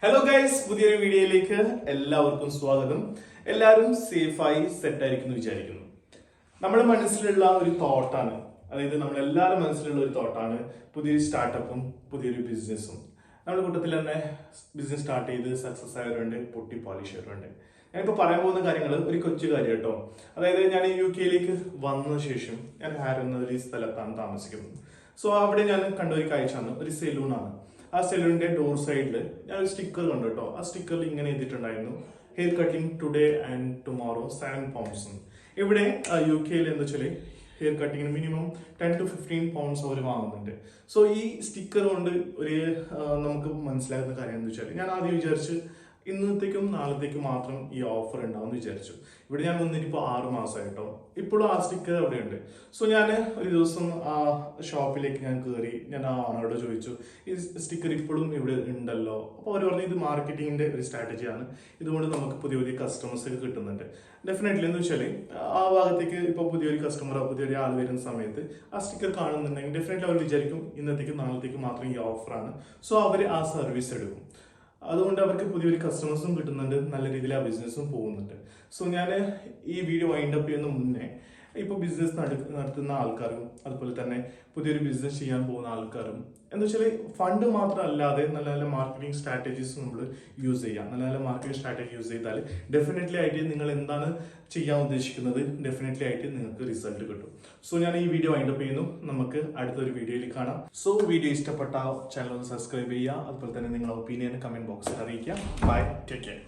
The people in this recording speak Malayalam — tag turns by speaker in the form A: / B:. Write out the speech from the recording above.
A: ഹലോ ഗൈസ്, പുതിയൊരു വീഡിയോയിലേക്ക് എല്ലാവർക്കും സ്വാഗതം. എല്ലാവരും സേഫായി സെറ്റ് ആയിരിക്കുന്നു വിചാരിക്കുന്നു. നമ്മുടെ മനസ്സിലുള്ള ഒരു തോട്ടാണ്, അതായത് നമ്മളെല്ലാവരും മനസ്സിലുള്ള ഒരു തോട്ടാണ് പുതിയൊരു സ്റ്റാർട്ടപ്പും പുതിയൊരു ബിസിനസ്സും. നമ്മുടെ കൂട്ടത്തിൽ തന്നെ ബിസിനസ് സ്റ്റാർട്ട് ചെയ്ത് സക്സസ് ആയവരുണ്ട്, പൊട്ടി പോളിഷ് ആയവരുണ്ട്. ഞാനിപ്പോൾ പറയാൻ പോകുന്ന കാര്യങ്ങൾ ഒരു കൊച്ചു കാര്യം കേട്ടോ. അതായത് ഞാൻ UK വന്ന ശേഷം ഞാൻ ഹാരോ എന്നൊരു സ്ഥലത്താണ് താമസിക്കുന്നത്. സോ അവിടെ ഞാൻ കണ്ട ഒരു കാഴ്ചയാണ്, ഒരു സെലൂണാണ്. ആ സെലൂണിന്റെ ഡോർ സൈഡിൽ ഞാൻ ഒരു സ്റ്റിക്കർ കണ്ടു കേട്ടോ. ആ സ്റ്റിക്കറിൽ ഇങ്ങനെ എഴുതിയിട്ടുണ്ടായിരുന്നു, hair cutting today and tomorrow £7. ഇവിടെ UK എന്താ വെച്ചാൽ ഹെയർ കട്ടിങ്ങിന് മിനിമം 10 to 15 pounds അവർ വാങ്ങുന്നുണ്ട്. സോ ഈ സ്റ്റിക്കർ കൊണ്ട് ഒരു നമുക്ക് മനസ്സിലാകുന്ന കാര്യം എന്താ വെച്ചാൽ, ഞാൻ ആദ്യം വിചാരിച്ച് ഇന്നത്തേക്കും നാളത്തേക്കും മാത്രം ഈ ഓഫർ ഉണ്ടാവും വിചാരിച്ചു. ഇവിടെ ഞാൻ വന്നിട്ട് ഇപ്പോൾ 6 മാസമായിട്ടോ. ഇപ്പോഴും ആ സ്റ്റിക്കർ അവിടെയുണ്ട്. സോ ഞാൻ ഒരു ദിവസം ആ ഷോപ്പിലേക്ക് ഞാൻ കയറി, ഞാൻ ആ ഓണറോട് ചോദിച്ചു, ഈ സ്റ്റിക്കർ ഇപ്പോഴും ഇവിടെ ഉണ്ടല്ലോ. അപ്പോൾ അവർ പറഞ്ഞു, ഇത് മാർക്കറ്റിങ്ങിന്റെ ഒരു സ്ട്രാറ്റജിയാണ്, ഇതുകൊണ്ട് നമുക്ക് പുതിയ പുതിയ കസ്റ്റമേഴ്സ് ഒക്കെ കിട്ടുന്നുണ്ട്. ഡെഫിനറ്റ്ലി എന്ന് വെച്ചാൽ ആ ഭാഗത്തേക്ക് ഇപ്പോൾ പുതിയൊരു കസ്റ്റമറോ പുതിയൊരു ആൾ വരുന്ന സമയത്ത് ആ സ്റ്റിക്കർ കാണുന്നുണ്ടെങ്കിൽ ഡെഫിനറ്റ്ലി അവർ വിചാരിക്കും ഇന്നത്തേക്കും നാളത്തേക്കും മാത്രം ഈ ഓഫറാണ്. സോ അവർ ആ സർവീസ് എടുക്കും. അതുകൊണ്ട് അവർക്ക് പുതിയൊരു കസ്റ്റമേഴ്സും കിട്ടുന്നുണ്ട്, നല്ല രീതിയിൽ ആ ബിസിനസ്സും പോകുന്നുണ്ട്. സോ ഞാൻ ഈ വീഡിയോ വൈൻഡ് അപ്പ് ചെയ്യുന്ന മുന്നേ ഇപ്പോൾ ബിസിനസ് നടത്തുന്ന ആൾക്കാരും അതുപോലെ തന്നെ പുതിയൊരു ബിസിനസ് ചെയ്യാൻ പോകുന്ന ആൾക്കാരും എന്താ വെച്ചാൽ ഫണ്ട് മാത്രം അല്ലാതെ നല്ല നല്ല മാർക്കറ്റിംഗ് സ്ട്രാറ്റജീസ് നമ്മൾ യൂസ് ചെയ്യാം. നല്ല നല്ല മാർക്കറ്റിംഗ് സ്ട്രാറ്റജി യൂസ് ചെയ്താൽ ഡെഫിനറ്റ്ലി ആയിട്ട് നിങ്ങൾ എന്താണ് ചെയ്യാൻ ഉദ്ദേശിക്കുന്നത് ഡെഫിനറ്റ്ലി ആയിട്ട് നിങ്ങൾക്ക് റിസൾട്ട് കിട്ടും. സോ ഞാൻ ഈ വീഡിയോ വൈൻഡ് അപ്പ് ചെയ്യുന്നു. നമുക്ക് അടുത്തൊരു വീഡിയോയിൽ കാണാം. സോ വീഡിയോ ഇഷ്ടപ്പെട്ട ചാനൽ ഒന്ന് സബ്സ്ക്രൈബ് ചെയ്യുക. അതുപോലെ തന്നെ നിങ്ങളുടെ ഒപ്പീനിയൻ കമന്റ് ബോക്സിൽ അറിയിക്കുക. Bye, take care.